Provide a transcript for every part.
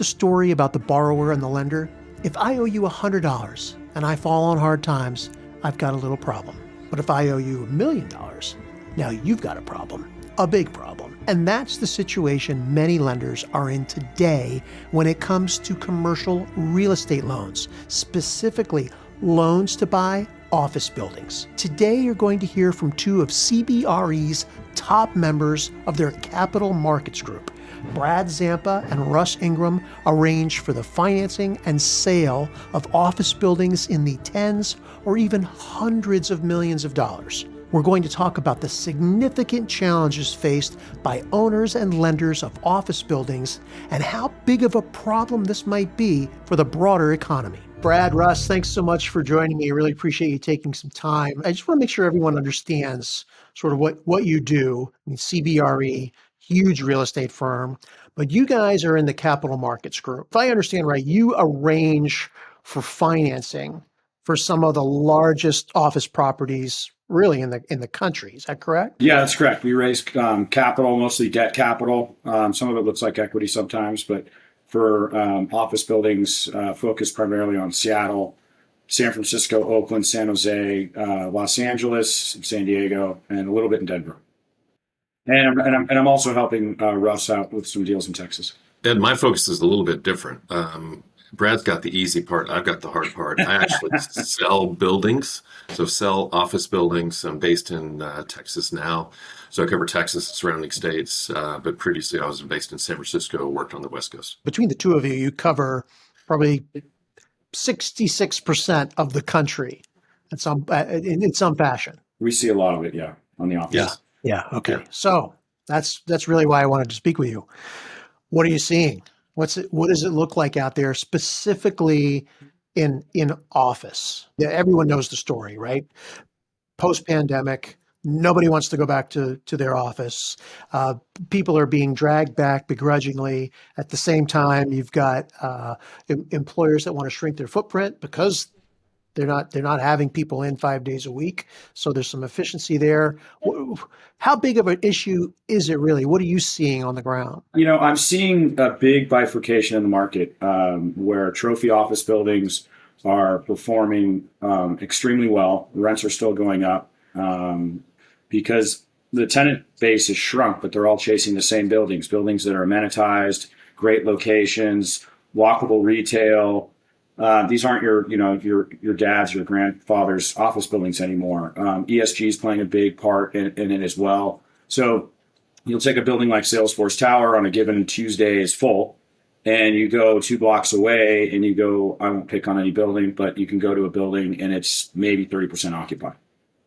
the story about the borrower and the lender? If I owe you $100 and I fall on hard times, I've got a little problem. But if I owe you $1 million, now you've got a problem, a big problem. And that's the situation many lenders are in today when it comes to commercial real estate loans, specifically loans to buy office buildings. Today, you're going to hear from two of CBRE's top members of their capital markets group. Brad Zampa and Russ Ingram arrange for the financing and sale of office buildings in the tens or even hundreds of millions of dollars. We're going to talk about the significant challenges faced by owners and lenders of office buildings and how big of a problem this might be for the broader economy. Brad, Russ, thanks so much for joining me. I really appreciate you taking some time. I just want to make sure everyone understands sort of what you do. I mean, CBRE, huge real estate firm, but you guys are in the capital markets group. If I understand right, you arrange for financing for some of the largest office properties really in the country. Is that correct? Yeah, that's correct. We raise capital, mostly debt capital. Some of it looks like equity sometimes, but for office buildings, focused primarily on Seattle, San Francisco, Oakland, San Jose, Los Angeles, San Diego, and a little bit in Denver. And I'm also helping Russ out with some deals in Texas. And my focus is a little bit different. Brad's got the easy part. I've got the hard part. I actually sell buildings, so sell office buildings. I'm based in Texas now, so I cover Texas and surrounding states. But previously, I was based in San Francisco, worked on the West Coast. Between the two of you, you cover probably 66% of the country in some fashion. We see a lot of it, yeah, on the office. Yeah. Okay. Yeah. So that's really why I wanted to speak with you. What are you seeing? What does it look like out there, specifically in office? Yeah, everyone knows the story, right? Post-pandemic, nobody wants to go back to their office. People are being dragged back begrudgingly. At the same time, you've got employers that want to shrink their footprint because they're not having people in 5 days a week. So there's some efficiency there. How big of an issue is it really? What are you seeing on the ground? I'm seeing a big bifurcation in the market where trophy office buildings are performing extremely well. Rents are still going up because the tenant base has shrunk, but they're all chasing the same buildings that are amenitized, great locations, walkable retail. These aren't your dad's, your grandfather's office buildings anymore. ESG is playing a big part in it as well. So you'll take a building like Salesforce Tower on a given Tuesday is full, and you go 2 blocks away and you go, I won't pick on any building, but you can go to a building and it's maybe 30% occupied.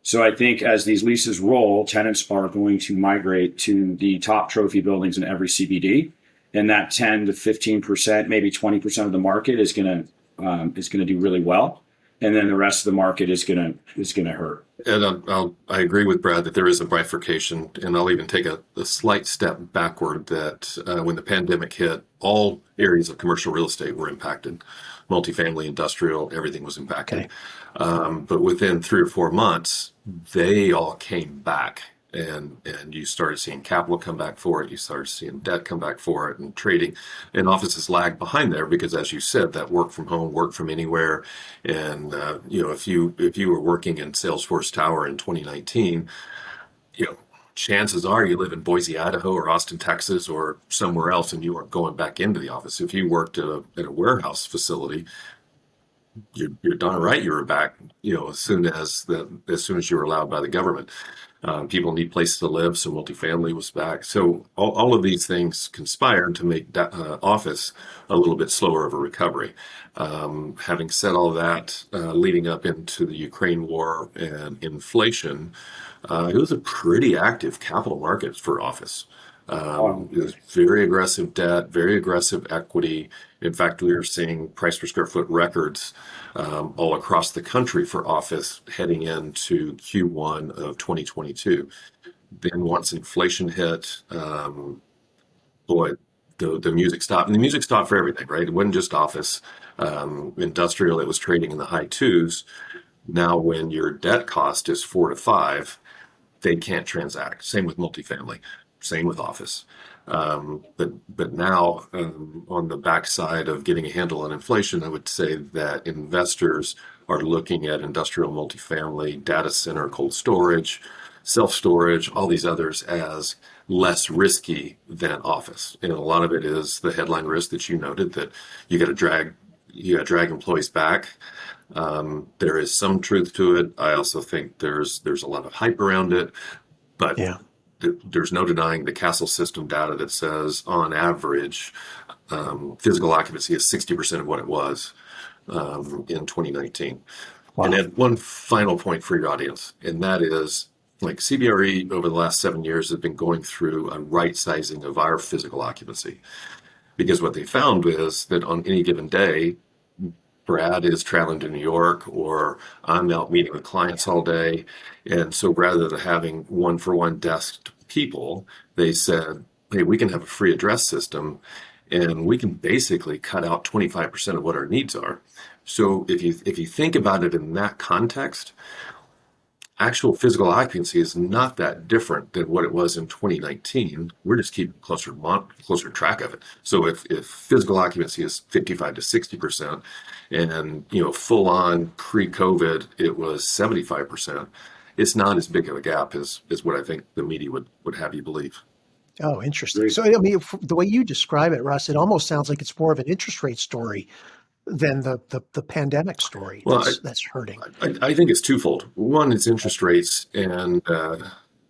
So I think as these leases roll, tenants are going to migrate to the top trophy buildings in every CBD, and that 10 to 15%, maybe 20% of the market is going to do really well, and then the rest of the market is going to hurt. And I agree with Brad that there is a bifurcation, and I'll even take a slight step backward that when the pandemic hit, all areas of commercial real estate were impacted. Multifamily, industrial, everything was impacted. Okay. But within 3 or 4 months, they all came back. And you started seeing capital come back for it. You started seeing debt come back for it, and trading. And offices lagged behind there because, as you said, that work from home, work from anywhere. And if you were working in Salesforce Tower in 2019, chances are you live in Boise, Idaho, or Austin, Texas, or somewhere else, and you weren't going back into the office. If you worked at a warehouse facility, you're darn right you were back. As soon as you were allowed by the government. People need places to live, so multifamily was back. So all of these things conspired to make office a little bit slower of a recovery. Having said all that, leading up into the Ukraine war and inflation, it was a pretty active capital market for office. It was very aggressive debt, very aggressive equity. In fact, we were seeing price per square foot records all across the country for office heading into Q1 of 2022. Then once inflation hit, the music stopped. And the music stopped for everything, right? It wasn't just office. Industrial, it was trading in the high 2s. Now when your debt cost is 4 to 5, they can't transact. Same with multifamily. Same with office. But now, on the backside of getting a handle on inflation, I would say that investors are looking at industrial multifamily, data center, cold storage, self-storage, all these others as less risky than office. And a lot of it is the headline risk that you noted, that you got to drag employees back. There is some truth to it. I also think there's a lot of hype around it, but Yeah. there's no denying the Castle system data that says, on average, physical occupancy is 60% of what it was in 2019. Wow. And then one final point for your audience, and that is, like, CBRE over the last 7 years has been going through a right sizing of our physical occupancy, because what they found is that on any given day, Brad is traveling to New York, or I'm out meeting with clients all day. And so rather than having one-for-one desked people, they said, hey, we can have a free address system, and we can basically cut out 25% of what our needs are. So if you think about it in that context, actual physical occupancy is not that different than what it was in 2019. We're just keeping closer track of it. So if physical occupancy is 55 to 60%, and full on pre-COVID it was 75%, it's not as big of a gap as what I think the media would have you believe. Oh, interesting. So, I mean, the way you describe it, Russ, it almost sounds like it's more of an interest rate story than the pandemic story that's hurting. I think it's twofold. One is interest rates, and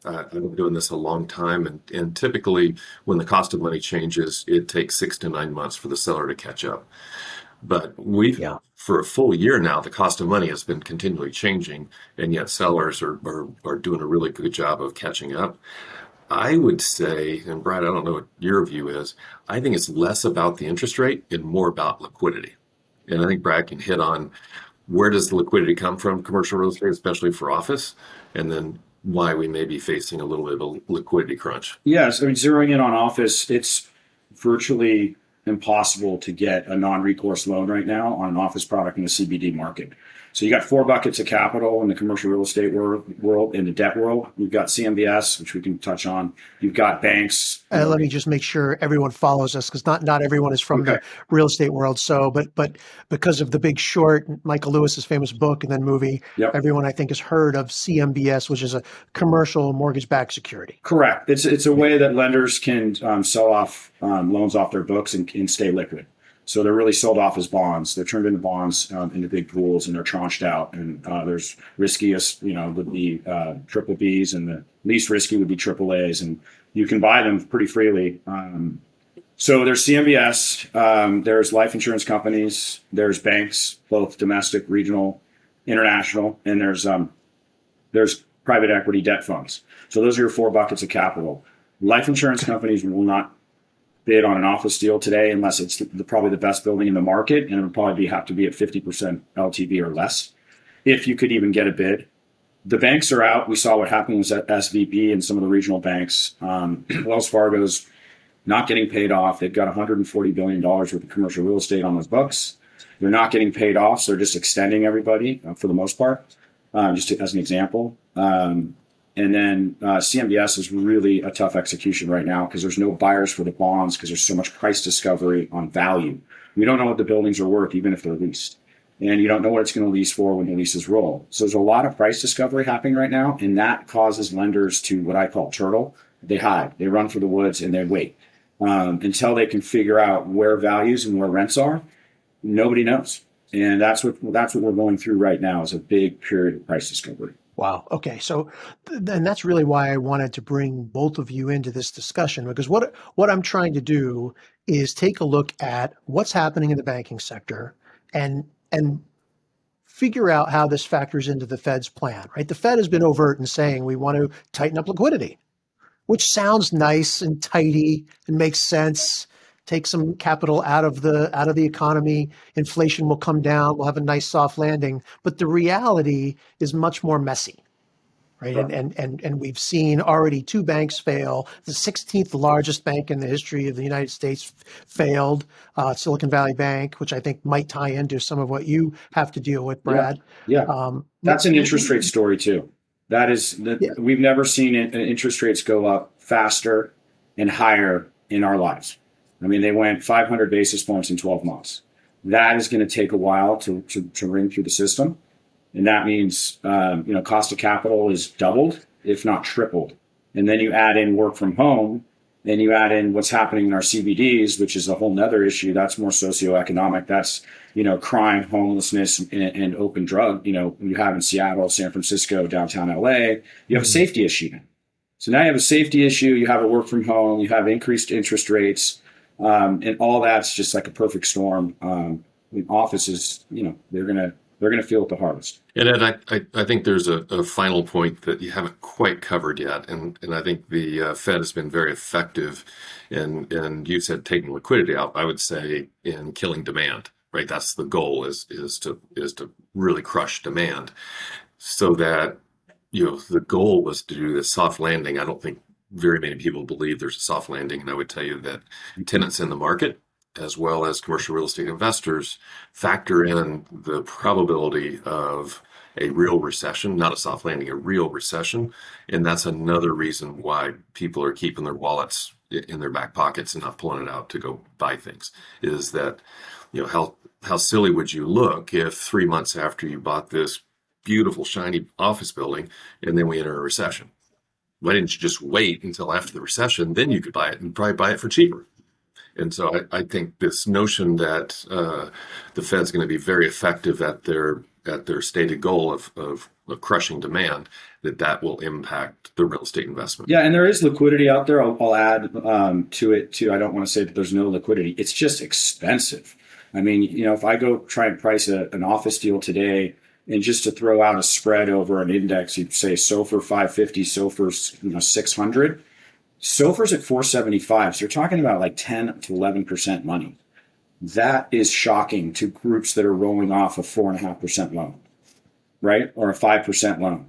I've been doing this a long time, and typically when the cost of money changes, it takes 6 to 9 months for the seller to catch up. But for a full year now, the cost of money has been continually changing, and yet sellers are doing a really good job of catching up. I would say, and Brad, I don't know what your view is, I think it's less about the interest rate and more about liquidity. And I think Brad can hit on, where does the liquidity come from commercial real estate, especially for office, and then why we may be facing a little bit of a liquidity crunch. Yes, I mean, zeroing in on office, it's virtually impossible to get a non-recourse loan right now on an office product in the CBD market. So you got 4 buckets of capital in the commercial real estate world, in the debt world. You've got CMBS, which we can touch on. You've got banks. Let me just make sure everyone follows us, because not everyone is from the real estate world. So, but because of The Big Short, Michael Lewis's famous book and then movie, everyone I think has heard of CMBS, which is a commercial mortgage-backed security. Correct. It's a way that lenders can sell off loans off their books and stay liquid. So they're really sold off as bonds. They're turned into bonds into big pools, and they're tranched out. And there's riskiest, would be triple Bs, and the least risky would be triple As. And you can buy them pretty freely. So there's CMBS, there's life insurance companies, there's banks, both domestic, regional, international, and there's private equity debt funds. So those are your 4 buckets of capital. Life insurance companies will not bid on an office deal today unless it's probably the best building in the market, and it would probably have to be at 50% LTV or less, if you could even get a bid. The banks are out. We saw what happened with SVB and some of the regional banks. Wells Fargo's not getting paid off. They've got $140 billion worth of commercial real estate on those books. They're not getting paid off, so they're just extending everybody for the most part, as an example. And then CMBS is really a tough execution right now, because there's no buyers for the bonds, because there's so much price discovery on value. We don't know what the buildings are worth, even if they're leased. And you don't know what it's going to lease for when the leases roll. So there's a lot of price discovery happening right now, and that causes lenders to, what I call turtle. They hide, they run for the woods, and they wait until they can figure out where values and where rents are. Nobody knows. And that's what we're going through right now, is a big period of price discovery. Wow. Okay. So, and that's really why I wanted to bring both of you into this discussion, because what I'm trying to do is take a look at what's happening in the banking sector and figure out how this factors into the Fed's plan, right? The Fed has been overt in saying we want to tighten up liquidity, which sounds nice and tidy and makes sense. Take some capital out of the economy, inflation will come down, we'll have a nice soft landing. But the reality is much more messy, right? Sure. And we've seen already 2 banks fail. The 16th largest bank in the history of the United States failed, Silicon Valley Bank, which I think might tie into some of what you have to deal with, Brad. Yeah. That's an interest rate story too. We've never seen interest rates go up faster and higher in our lives. I mean, they went 500 basis points in 12 months. That is going to take a while to ring through the system. And that means, cost of capital is doubled, if not tripled. And then you add in work from home, and you add in what's happening in our CBDs, which is a whole nother issue. That's more socioeconomic. That's, crime, homelessness, and open drug. You have in Seattle, San Francisco, downtown LA, you have a safety issue. So now you have a safety issue, you have a work from home, you have increased interest rates, and all that's just like a perfect storm. Offices, they're gonna feel it the hardest. And Ed, I think there's a final point that you haven't quite covered yet, and I think the Fed has been very effective in you said taking liquidity out. I would say in killing demand. Right, that's the goal is to really crush demand, so that the goal was to do this soft landing. I don't think very many people believe there's a soft landing, and I would tell you that tenants in the market, as well as commercial real estate investors, factor in the probability of a real recession, not a soft landing, a real recession. And that's another reason why people are keeping their wallets in their back pockets and not pulling it out to go buy things, is that, how silly would you look if 3 months after you bought this beautiful, shiny office building, and then we enter a recession? Why didn't you just wait until after the recession? Then you could buy it and probably buy it for cheaper. And so I think this notion that the Fed's going to be very effective at their stated goal of crushing demand, that will impact the real estate investment. Yeah, and there is liquidity out there. I'll add to it too. I don't want to say that there's no liquidity. It's just expensive. I mean, if I go try and price an office deal today, and just to throw out a spread over an index, you'd say SOFR 550, SOFR 600. SOFR's at 475. So you're talking about like 10 to 11% money. That is shocking to groups that are rolling off a 4.5% loan, right? Or a 5% loan.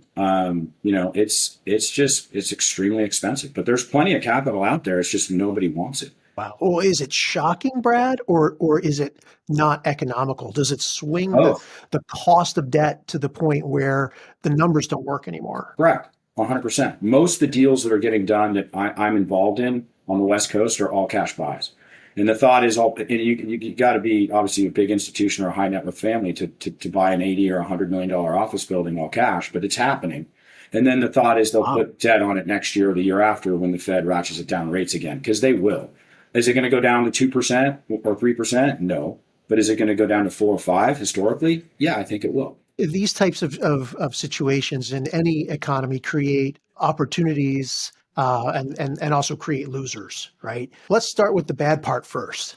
It's extremely expensive, but there's plenty of capital out there. It's just nobody wants it. Wow. Well, is it shocking, Brad, or is it not economical? Does it swing the cost of debt to the point where the numbers don't work anymore? Correct. 100%. Most of the deals that are getting done that I'm involved in on the West Coast are all cash buys. And the thought is, you got to be obviously a big institution or a high net worth family to buy an $80 or $100 million office building all cash, but it's happening. And then the thought is they'll put debt on it next year or the year after when the Fed ratchets it down rates again, because they will. Is it going to go down to 2% or 3%? No. But is it going to go down to 4 or 5 historically? Yeah, I think it will. These types of situations in any economy create opportunities and also create losers, right? Let's start with the bad part first.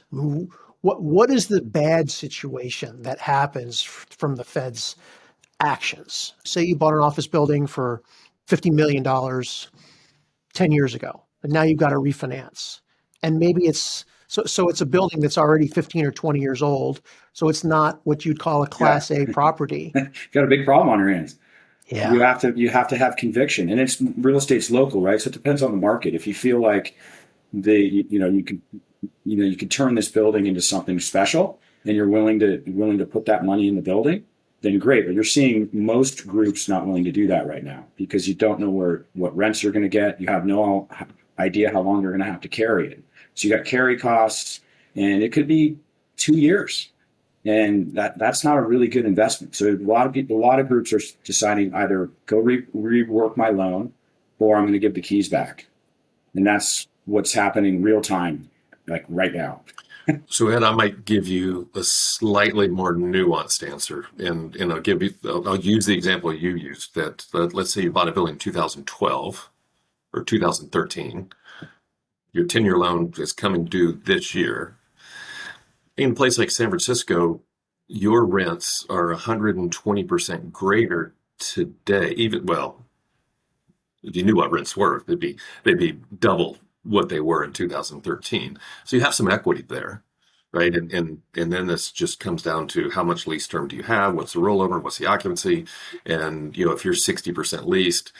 What is the bad situation that happens from the Fed's actions? Say you bought an office building for $50 million 10 years ago, and now you've got to refinance. And maybe it's a building that's already 15 or 20 years old. So it's not what you'd call a Class A property. Got a big problem on your hands. Yeah. You have to have conviction, and it's real estate's local, right? So it depends on the market. If you feel like you could turn this building into something special, and you're willing to put that money in the building, then great. But you're seeing most groups not willing to do that right now because you don't know what rents you're going to get. You have no idea how long you're going to have to carry it. So you got carry costs, and it could be 2 years, and that's not a really good investment. So a lot of groups are deciding either go rework my loan, or I'm going to give the keys back, and that's what's happening real time, like right now. So Ed, I might give you a slightly more nuanced answer, and I'll use the example you used. That let's say you bought a building in 2012 or 2013. Your 10-year loan is coming due this year. In a place like San Francisco, your rents are 120% greater today. If you knew what rents were, they'd be double what they were in 2013. So you have some equity there, right? And then this just comes down to how much lease term do you have? What's the rollover? What's the occupancy? And if you're 60% leased,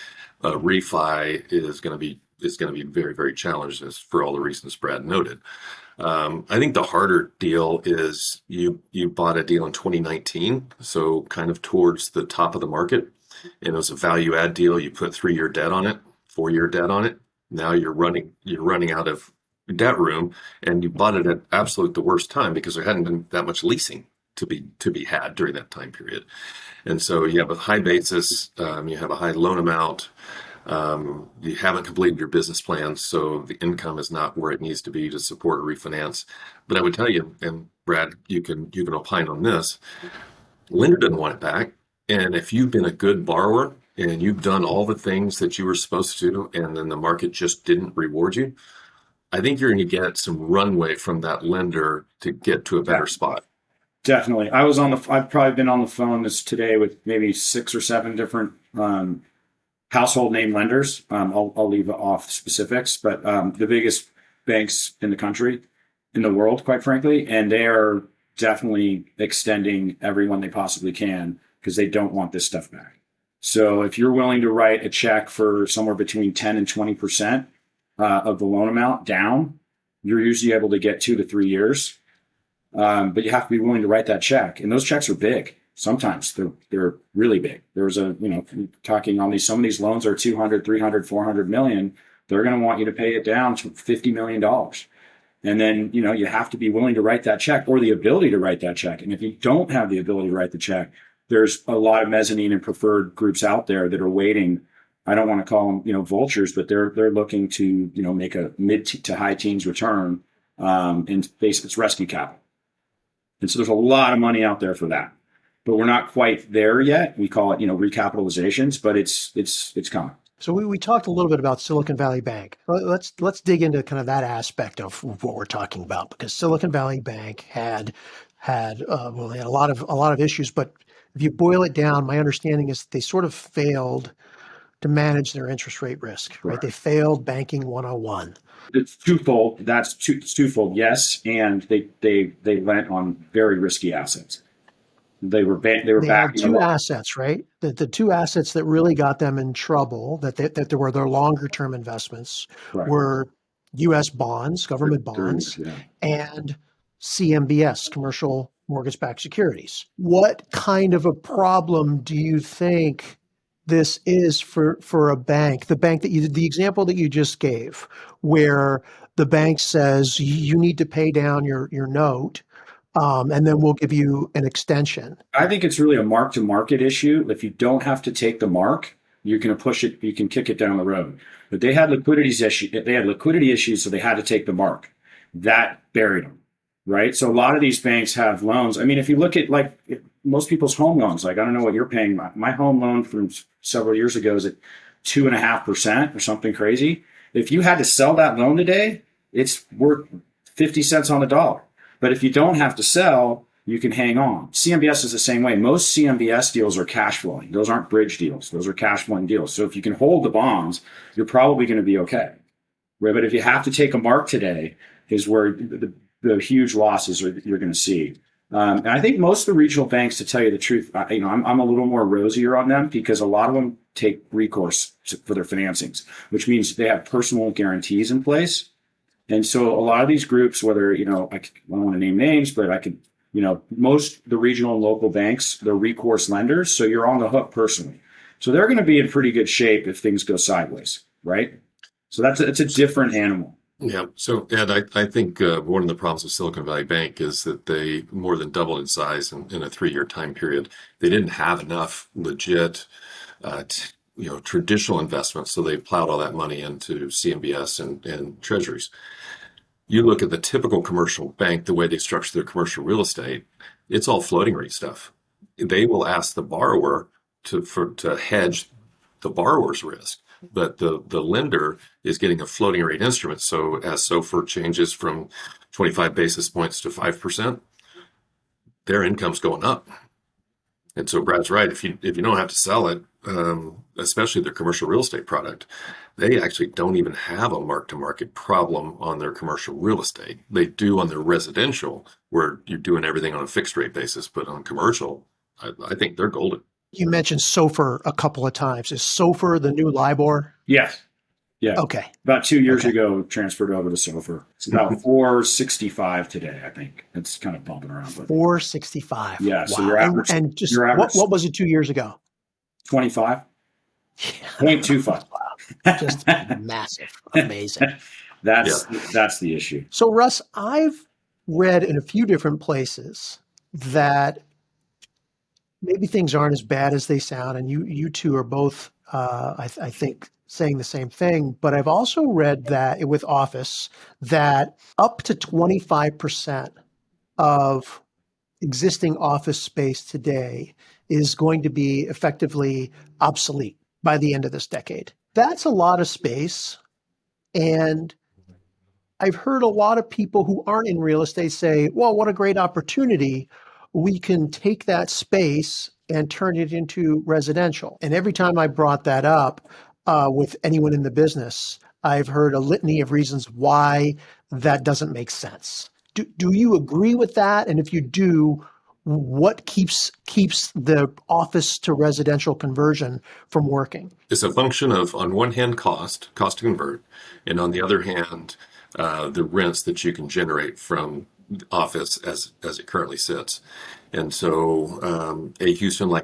refi is going to be very, very challenged, as for all the reasons Brad noted. I think the harder deal is you bought a deal in 2019, so kind of towards the top of the market, and it was a value add deal. You put 3-year debt on it, 4-year debt on it. Now you're running out of debt room, and you bought it at absolute the worst time because there hadn't been that much leasing to be had during that time period. And so you have a high basis, you have a high loan amount, you haven't completed your business plan, so the income is not where it needs to be to support a refinance. But I would tell you, and Brad, you can opine on this. Lender doesn't want it back, and if you've been a good borrower and you've done all the things that you were supposed to, and then the market just didn't reward you, I think you're going to get some runway from that lender to get to a better spot. Definitely. I've probably been on the phone today with maybe 6 or 7 different household name lenders. I'll leave off specifics, but the biggest banks in the country, in the world, quite frankly, and they are definitely extending everyone they possibly can because they don't want this stuff back. So if you're willing to write a check for somewhere between 10 and 20% of the loan amount down, you're usually able to get 2 to 3 years. But you have to be willing to write that check. And those checks are big. Sometimes they're really big. There's talking on some of these loans are 200, 300, 400 million. They're going to want you to pay it down to $50 million. And then, you have to be willing to write that check or the ability to write that check. And if you don't have the ability to write the check, there's a lot of mezzanine and preferred groups out there that are waiting. I don't want to call them, vultures, but they're looking to, make a mid to high teens return. And basically it's rescue capital. And so there's a lot of money out there for that, but we're not quite there yet. We call it, recapitalizations, but it's coming. So we talked a little bit about Silicon Valley Bank. Let's dig into kind of that aspect of what we're talking about, because Silicon Valley Bank had they had a lot of issues, but if you boil it down, my understanding is they sort of failed to manage their interest rate risk, right? They failed banking 101. It's twofold. It's twofold. Yes, and they lent on very risky assets. They had 2 assets, right? The 2 assets that really got them in trouble, that were their longer term investments, were U.S. bonds, government bonds, and CMBS, commercial mortgage-backed securities. What kind of a problem do you think this is for a bank? The example that you just gave, where the bank says you need to pay down your note, and then we'll give you an extension. I think it's really a mark-to-market issue. If you don't have to take the mark, you're going to push it. You can kick it down the road. But they had liquidity issues, so they had to take the mark. That buried them, right? So a lot of these banks have loans. I mean, if you look at most people's home loans, I don't know what you're paying. My home loan from several years ago is at 2.5% or something crazy. If you had to sell that loan today, it's worth 50 cents on the dollar. But if you don't have to sell, you can hang on. CMBS is the same way. Most CMBS deals are cash flowing. Those aren't bridge deals. Those are cash flowing deals. So if you can hold the bonds, you're probably going to be okay. Right? But if you have to take a mark today, is where the huge losses you're going to see. And I think most of the regional banks, to tell you the truth, I'm a little more rosier on them because a lot of them take recourse for their financings, which means they have personal guarantees in place. And so a lot of these groups, whether, I don't want to name names, but I could, most the regional and local banks, they're recourse lenders. So you're on the hook personally. So they're going to be in pretty good shape if things go sideways, right? So it's a different animal. Yeah. So, Ed, I think one of the problems with Silicon Valley Bank is that they more than doubled in size in a 3-year time period. They didn't have enough legit, traditional investments, so they plowed all that money into CMBS and treasuries. You look at the typical commercial bank, the way they structure their commercial real estate, it's all floating rate stuff. They will ask the borrower to hedge the borrower's risk. But the lender is getting a floating rate instrument. So as SOFR changes from 25 basis points to 5%, their income's going up. And so Brad's right. If you don't have to sell it, especially their commercial real estate product, they actually don't even have a mark-to-market problem on their commercial real estate. They do on their residential, where you're doing everything on a fixed rate basis. But on commercial, I think they're golden. You mentioned SOFR a couple of times. Is SOFR the new LIBOR? Yes. Yeah. Okay. About 2 years ago, transferred over to SOFR. It's about 4.65 today, I think. It's kind of bumping around. 4.65. Yeah. Wow. So your average. And just your average, what was it 2 years ago? 25. 0.25. Wow. Just massive. Amazing. That's the issue. So, Russ, I've read in a few different places that maybe things aren't as bad as they sound, and you two are both, I think, saying the same thing. But I've also read that with office, that up to 25% of existing office space today is going to be effectively obsolete by the end of this decade. That's a lot of space, and I've heard a lot of people who aren't in real estate say, well, what a great opportunity. We can take that space and turn it into residential. And every time I brought that up with anyone in the business, I've heard a litany of reasons why that doesn't make sense. Do you agree with that? And if you do, what keeps the office to residential conversion from working? It's a function of, on one hand, cost to convert, and on the other hand, the rents that you can generate from the office as it currently sits. And so a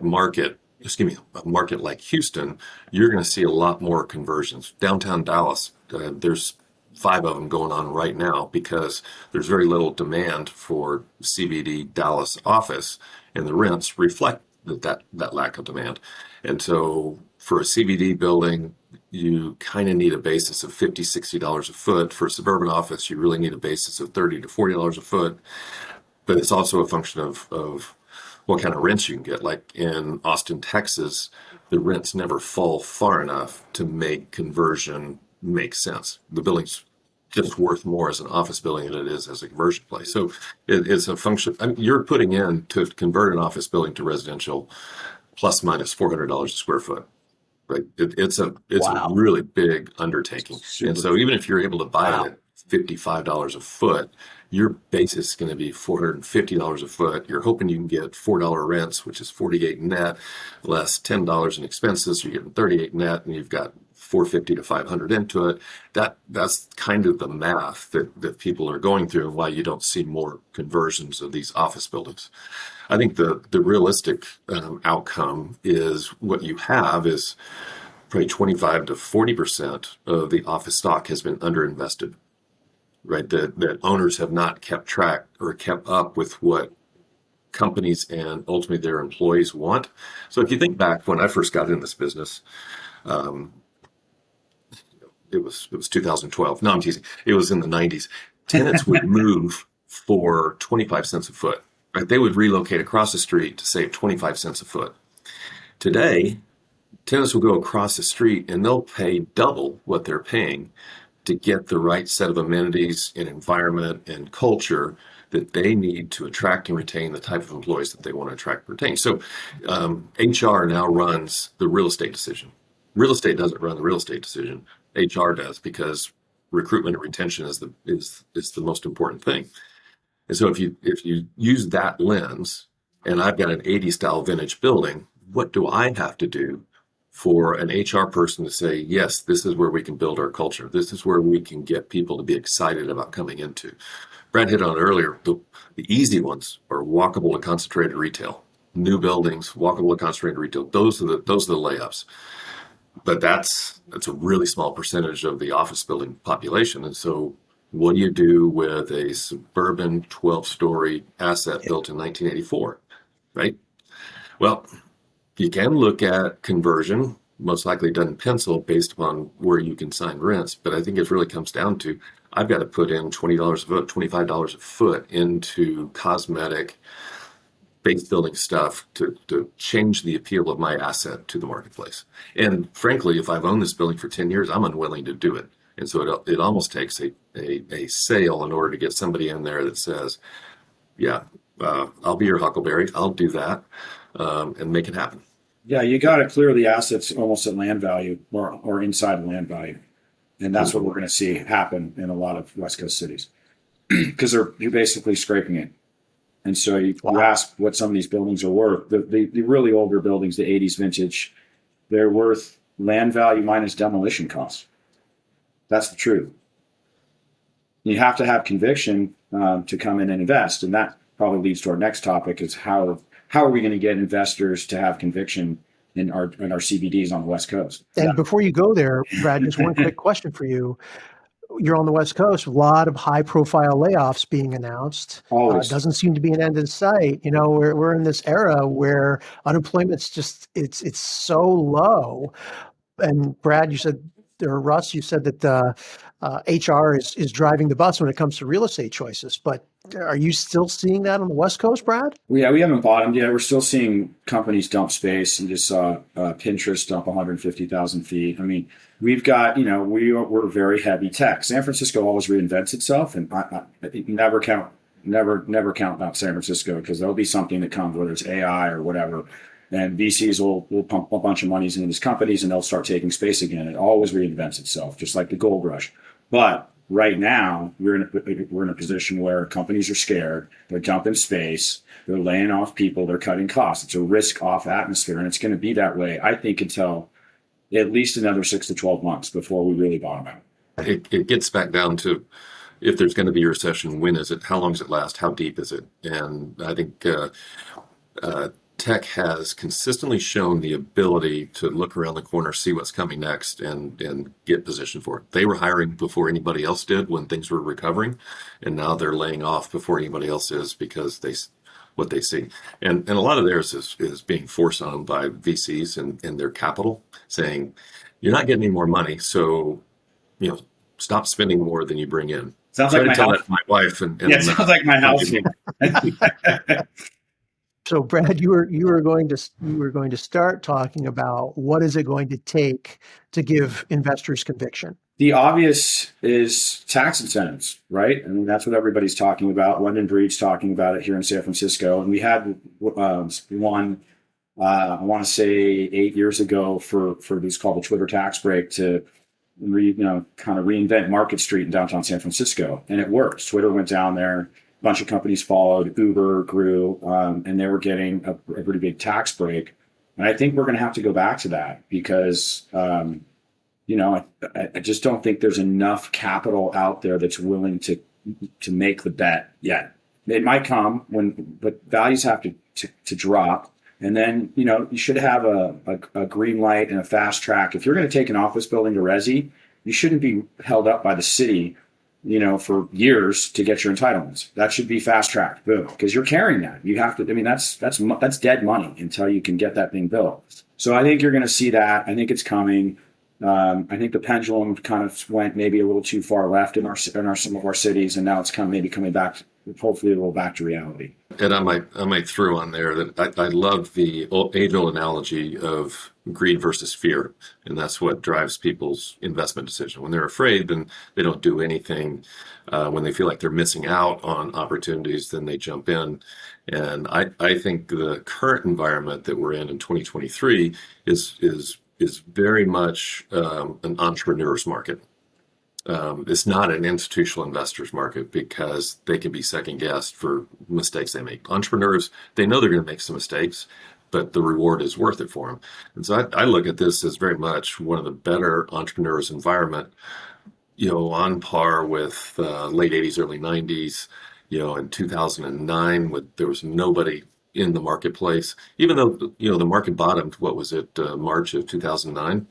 market like Houston, you're going to see a lot more conversions. Downtown Dallas, there's 5 of them going on right now because there's very little demand for CBD Dallas office, and the rents reflect that lack of demand. And so for a CBD building, you kind of need a basis of $50, $60 a foot. For a suburban office, you really need a basis of $30 to $40 a foot. But it's also a function of what kind of rents you can get. Like in Austin, Texas, the rents never fall far enough to make conversion make sense. The building's just worth more as an office building than it is as a conversion place. So it's a function. I mean, you're putting in to convert an office building to residential plus minus $400 a square foot. Right? It's a really big undertaking. And so even if you're able to buy it at $55 a foot, your basis is going to be $450 a foot. You're hoping you can get $4 rents, which is $48 net, less $10 in expenses. You're getting $38 net, and you've got $450 to $500 into it. That's kind of the math that people are going through, and why you don't see more conversions of these office buildings. I think the realistic outcome is what you have is probably 25 to 40% of the office stock has been underinvested, right? That owners have not kept track or kept up with what companies and ultimately their employees want. So if you think back when I first got in this business, it was 2012. No, I'm teasing. It was in the 90s. Tenants would move for 25 cents a foot. Right? They would relocate across the street to save 25 cents a foot. Today, tenants will go across the street and they'll pay double what they're paying to get the right set of amenities and environment and culture that they need to attract and retain the type of employees that they want to attract and retain. So HR now runs the real estate decision. Real estate doesn't run the real estate decision. HR does, because recruitment and retention is the most important thing. And so if you use that lens, and I've got an 80s style vintage building, what do I have to do for an HR person to say, yes, this is where we can build our culture. This is where we can get people to be excited about coming into. Brad hit on it earlier. The easy ones are walkable to concentrated retail. New buildings, walkable to concentrated retail. Those are the layups. But that's a really small percentage of the office building population. And so what do you do with a suburban 12-story asset built in 1984, right? Well, you can look at conversion. Most likely it doesn't pencil based upon where you can sign rents. But I think it really comes down to, I've got to put in $20 a foot, $25 a foot into cosmetic base building stuff to change the appeal of my asset to the marketplace. And frankly, if I've owned this building for 10 years, I'm unwilling to do it. And so it almost takes a sale in order to get somebody in there that says, yeah, I'll be your huckleberry. I'll do that and make it happen. Yeah, you got to clear the assets almost at land value or inside of land value. And that's what we're going to see happen in a lot of West Coast cities because you're basically scraping it. And so you ask what some of these buildings are worth. The really older buildings, the 80s vintage, they're worth land value minus demolition costs. That's the truth. You have to have conviction to come in and invest. And that probably leads to our next topic is how are we going to get investors to have conviction in our CBDs on the West Coast? And before you go there, Brad, just one quick question for you. you're on the West Coast, a lot of high profile layoffs being announced. Always. Doesn't seem to be an end in sight. You know, we're in this era where unemployment's just, it's so low. And Brad, you said, or Russ, you said that HR is driving the bus when it comes to real estate choices. But are you still seeing that on the West Coast, Brad? Yeah, we haven't bottomed yet. We're still seeing companies dump space, and just saw Pinterest dump 150,000 feet. I mean, we've got, we're very heavy tech. San Francisco always reinvents itself, and I never count out San Francisco, because there'll be something that comes, whether it's AI or whatever, and VCs will pump a bunch of monies into these companies, and they'll start taking space again. It always reinvents itself, just like the gold rush. But right now, we're in a position where companies are scared. They're dumping space. They're laying off people. They're cutting costs. It's a risk-off atmosphere, and it's going to be that way, I think, until at least another 6 to 12 months before we really bottom out. It gets back down to, if there's going to be a recession, when is it? How long does it last? How deep is it? And I think tech has consistently shown the ability to look around the corner, see what's coming next, and get positioned for it. They were hiring before anybody else did when things were recovering, and now they're laying off before anybody else is, because what they see. And a lot of theirs is being forced on them by VCs and their capital, saying, you're not getting any more money, so stop spending more than you bring in. Sounds like my tell house. That to my wife. And Yeah, it sounds like my house. So, Brad, you were going to start talking about what is it going to take to give investors conviction. The obvious is tax incentives, right? I mean, that's what everybody's talking about. London Breed's talking about it here in San Francisco, and we had one. I want to say 8 years ago for this called the Twitter tax break to kind of reinvent Market Street in downtown San Francisco, and it worked. Twitter went down there. Bunch of companies followed, Uber grew, and they were getting a pretty big tax break. And I think we're going to have to go back to that, because, I just don't think there's enough capital out there that's willing to make the bet yet. It might come but values have to drop. And then, you should have a green light and a fast track. If you're going to take an office building to resi, you shouldn't be held up by the city for years to get your entitlements. That should be fast tracked, boom, because you're carrying that. You have to. I mean, that's dead money until you can get that thing built. So I think you're going to see that. I think it's coming. I think the pendulum kind of went maybe a little too far left in some of our cities, and now it's kind of maybe coming back. Hopefully, a little back to reality. And I might throw on there that I love the age-old analogy of greed versus fear, and that's what drives people's investment decision. When they're afraid, then they don't do anything. When they feel like they're missing out on opportunities, then they jump in. And I think the current environment that we're in 2023 is very much an entrepreneur's market. It's not an institutional investor's market, because they can be second guessed for mistakes they make. Entrepreneurs, they know they're going to make some mistakes, but the reward is worth it for them. And so I look at this as very much one of the better entrepreneurs environment, on par with late 80s, early 90s, in 2009, there was nobody in the marketplace, even though, the market bottomed, what was it, March of 2009?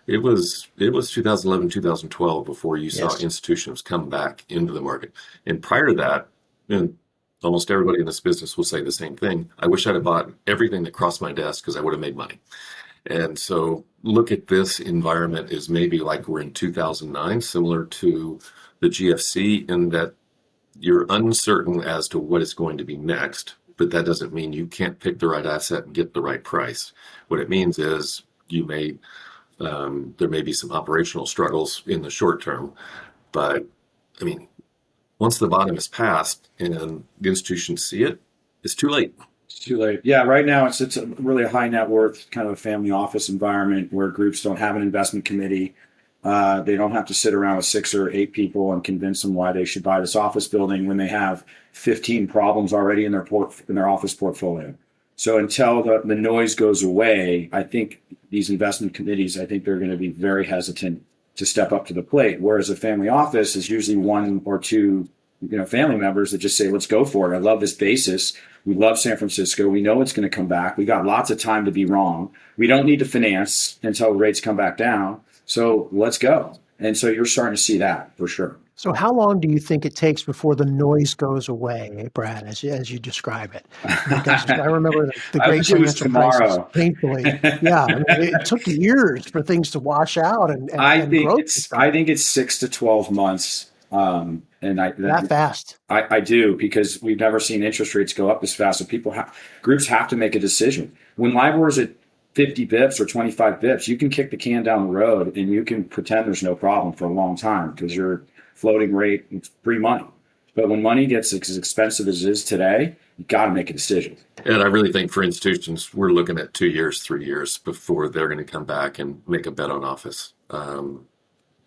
It was 2011, 2012 before you saw institutions come back into the market. And prior to that, almost everybody in this business will say the same thing. I wish I'd have bought everything that crossed my desk, because I would have made money. And so look at this environment as maybe like we're in 2009, similar to the GFC, in that you're uncertain as to what is going to be next, but that doesn't mean you can't pick the right asset and get the right price. What it means is there may be some operational struggles in the short term, but I mean, once the bottom is passed and the institutions see it, it's too late. It's too late. Yeah, right now it's really a high net worth kind of a family office environment where groups don't have an investment committee. They don't have to sit around with 6 or 8 people and convince them why they should buy this office building when they have 15 problems already in their office portfolio. So until the noise goes away, I think these investment committees, I think they're going to be very hesitant to step up to the plate. Whereas a family office is usually 1 or 2, family members that just say, let's go for it. I love this basis. We love San Francisco. We know it's going to come back. We got lots of time to be wrong. We don't need to finance until rates come back down. So let's go. And so you're starting to see that for sure. So how long do you think it takes before the noise goes away, Brad, as you describe it? Because I remember the I great wish it was financial crisis tomorrow. painfully. Yeah, I mean, it took years for things to wash out and growth to I start. think it's 6 to 12 months. And That fast. I do, because we've never seen interest rates go up this fast. So groups have to make a decision. When LIBOR is at 50 bips or 25 bips, you can kick the can down the road and you can pretend there's no problem for a long time because you're floating rate, it's free money. But when money gets as expensive as it is today, you got to make a decision. And I really think for institutions, we're looking at 2 years, 3 years before they're going to come back and make a bet on office.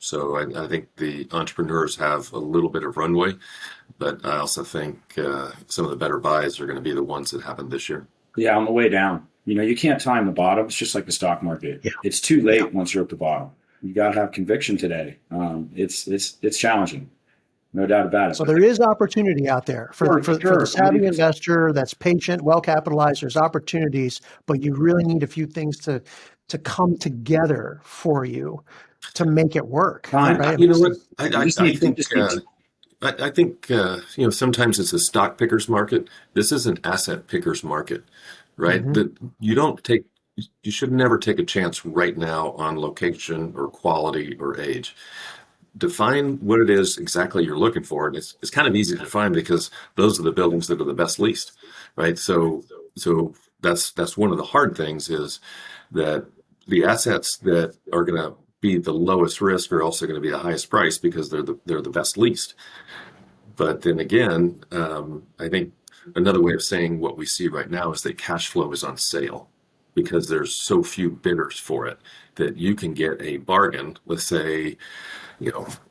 So I think the entrepreneurs have a little bit of runway, but I also think some of the better buys are going to be the ones that happen this year. Yeah, on the way down. You can't time the bottom. It's just like the stock market. Yeah. It's too late once you're at the bottom. You got to have conviction today. It's challenging, no doubt about it. So there is opportunity out there for the savvy investor that's patient, well capitalized. There's opportunities, but you really need a few things to come together for you to make it work. Fine. Right? You know what? I think sometimes it's a stock picker's market. This is an asset picker's market, right? Mhm. That you should never take a chance right now on location or quality or age. Define what it is exactly you're looking for. And it's kind of easy to define because those are the buildings that are the best leased, right? So that's one of the hard things is that the assets that are going to be the lowest risk are also going to be the highest price because they're the best leased. But then again, I think another way of saying what we see right now is that cash flow is on sale because there's so few bidders for it that you can get a bargain. Let's say,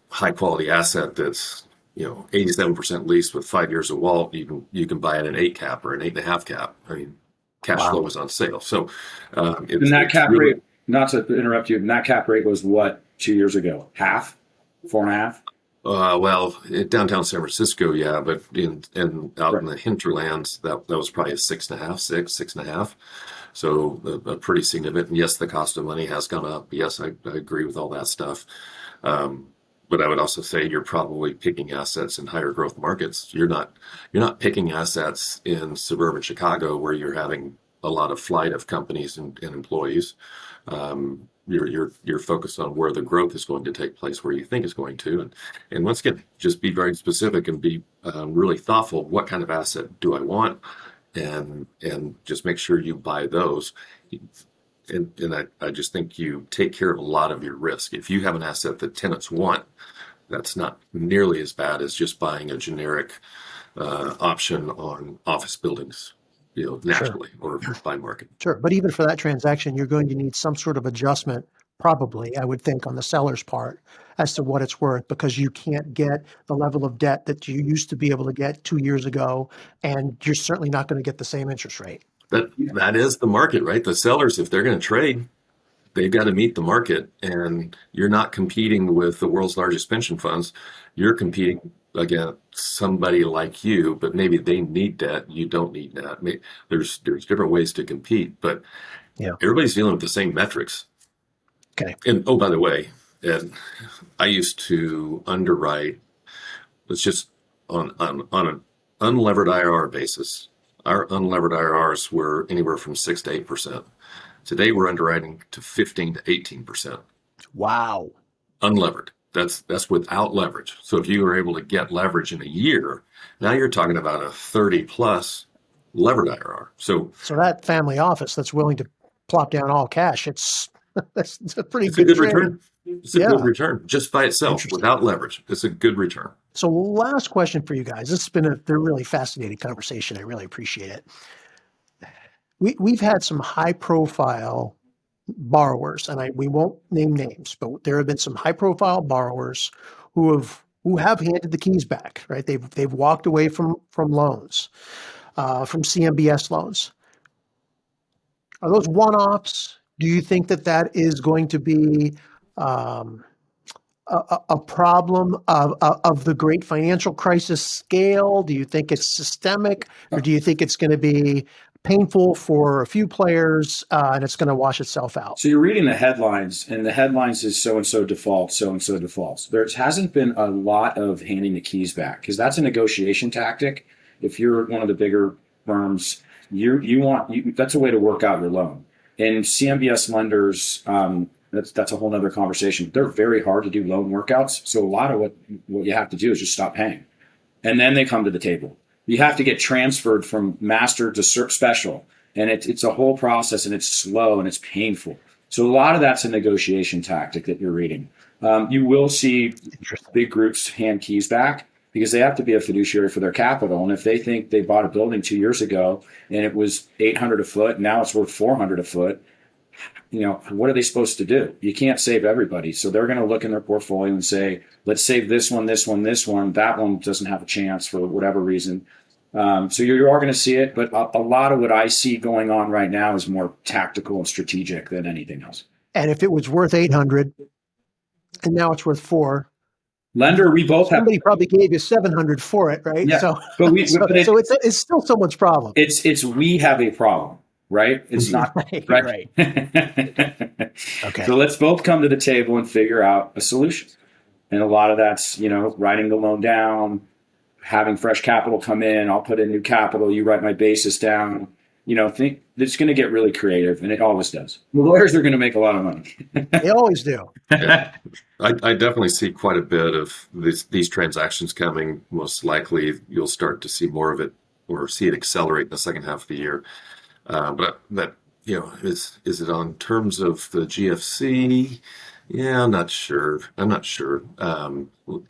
high quality asset that's 87% leased with 5 years of WALT. You can buy it at an 8 cap or an 8.5 cap. I mean, cash flow is on sale. So and that cap rate, not to interrupt you, and that cap rate was what 2 years ago? Half, 4.5. Well, in downtown San Francisco, yeah, but out in the hinterlands, that was probably a 6.5, 6.5. So a pretty significant. And yes, the cost of money has gone up. Yes, I agree with all that stuff. But I would also say you're probably picking assets in higher growth markets. You're not picking assets in suburban Chicago where you're having a lot of flight of companies and employees. You're focused on where the growth is going to take place, where you think is going to, and once again, just be very specific and be really thoughtful. What kind of asset do I want, and just make sure you buy those. And I just think you take care of a lot of your risk. If you have an asset that tenants want, that's not nearly as bad as just buying a generic option on office buildings. Naturally, or by market. Sure. But even for that transaction, you're going to need some sort of adjustment, probably, I would think, on the seller's part as to what it's worth, because you can't get the level of debt that you used to be able to get 2 years ago, and you're certainly not going to get the same interest rate. That is the market, right? The sellers, if they're going to trade, they've got to meet the market, and you're not competing with the world's largest pension funds. You're competing against somebody like you, but maybe they need debt. You don't need debt. There's different ways to compete, but everybody's dealing with the same metrics. Okay. And oh, by the way, Ed, I used to underwrite. Let's just on an unlevered IRR basis. Our unlevered IRRs were anywhere from 6 to 8%. Today we're underwriting to 15 to 18%. Wow. Unlevered. That's without leverage. So if you were able to get leverage in a year, now you're talking about a 30 plus levered IRR. So that family office that's willing to plop down all cash, it's a pretty good trade. return. It's a good return just by itself without leverage. It's a good return. So last question for you guys. This has been a really fascinating conversation. I really appreciate it. We've had some high profile borrowers, and we won't name names, but there have been some high profile borrowers who have handed the keys back, right? They've walked away from loans, from CMBS loans. Are those one-offs? Do you think that is going to be a problem of the great financial crisis scale? Do you think it's systemic, or do you think it's going to be painful for a few players, and it's going to wash itself out. So you're reading the headlines, and the headlines is so-and-so defaults, so-and-so defaults. There hasn't been a lot of handing the keys back, because that's a negotiation tactic. If you're one of the bigger firms, that's a way to work out your loan. And CMBS lenders, that's a whole nother conversation. They're very hard to do loan workouts. So a lot of what you have to do is just stop paying. And then they come to the table. You have to get transferred from master to special. And it's a whole process, and it's slow and it's painful. So a lot of that's a negotiation tactic that you're reading. You will see big groups hand keys back because they have to be a fiduciary for their capital. And if they think they bought a building 2 years ago and it was $800 a foot, now it's worth $400 a foot, what are they supposed to do? You can't save everybody. So they're going to look in their portfolio and say, let's save this one, this one, this one. That one doesn't have a chance for whatever reason. So you are going to see it. But a lot of what I see going on right now is more tactical and strategic than anything else. And if it was worth 800 and now it's worth 4, lender, we both have. Somebody probably gave you 700 for it, right? Yeah, so it's still someone's problem. It's we have a problem. Right? It's not right. Okay. So let's both come to the table and figure out a solution. And a lot of that's, writing the loan down, having fresh capital come in. I'll put in new capital. You write my basis down. Think it's going to get really creative, and it always does. The lawyers are going to make a lot of money. They always do. Yeah. I definitely see quite a bit of these transactions coming. Most likely, you'll start to see more of it or see it accelerate in the second half of the year. But that, is it on terms of the GFC? Yeah, I'm not sure.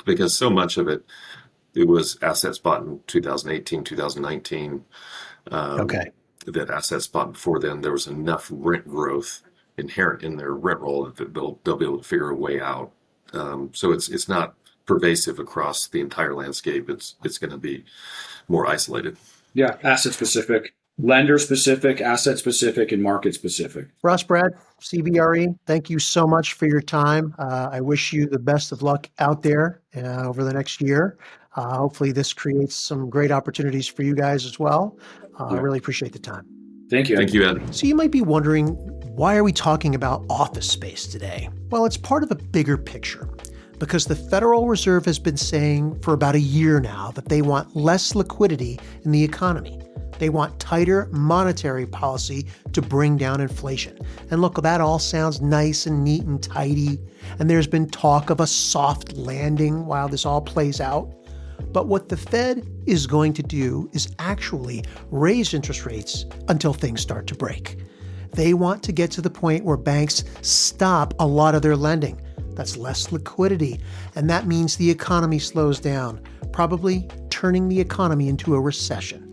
Because so much of it was assets bought in 2018, 2019. Okay. That assets bought before then, there was enough rent growth inherent in their rent roll that they'll be able to figure a way out. So it's not pervasive across the entire landscape. It's going to be more isolated. Yeah, asset specific. Lender specific, asset specific, and market specific. Russ, Brad, CBRE, thank you so much for your time. I wish you the best of luck out there over the next year. Hopefully this creates some great opportunities for you guys as well. I really appreciate the time. Thank you. Thank you, Ed. So you might be wondering, why are we talking about office space today? Well, it's part of a bigger picture, because the Federal Reserve has been saying for about a year now that they want less liquidity in the economy. They want tighter monetary policy to bring down inflation. And look, that all sounds nice and neat and tidy. And there's been talk of a soft landing while this all plays out. But what the Fed is going to do is actually raise interest rates until things start to break. They want to get to the point where banks stop a lot of their lending. That's less liquidity. And that means the economy slows down, probably turning the economy into a recession.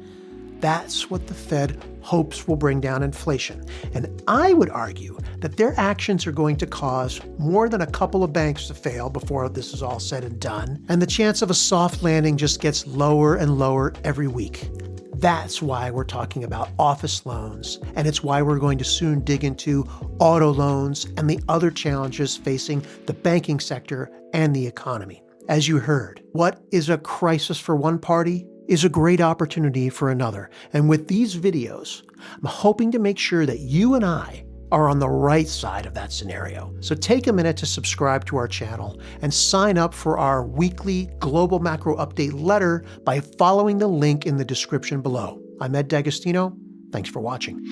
That's what the Fed hopes will bring down inflation. And I would argue that their actions are going to cause more than a couple of banks to fail before this is all said and done. And the chance of a soft landing just gets lower and lower every week. That's why we're talking about office loans. And it's why we're going to soon dig into auto loans and the other challenges facing the banking sector and the economy. As you heard, what is a crisis for one party is a great opportunity for another. And with these videos, I'm hoping to make sure that you and I are on the right side of that scenario. So take a minute to subscribe to our channel and sign up for our weekly Global Macro Update letter by following the link in the description below. I'm Ed D'Agostino. Thanks for watching.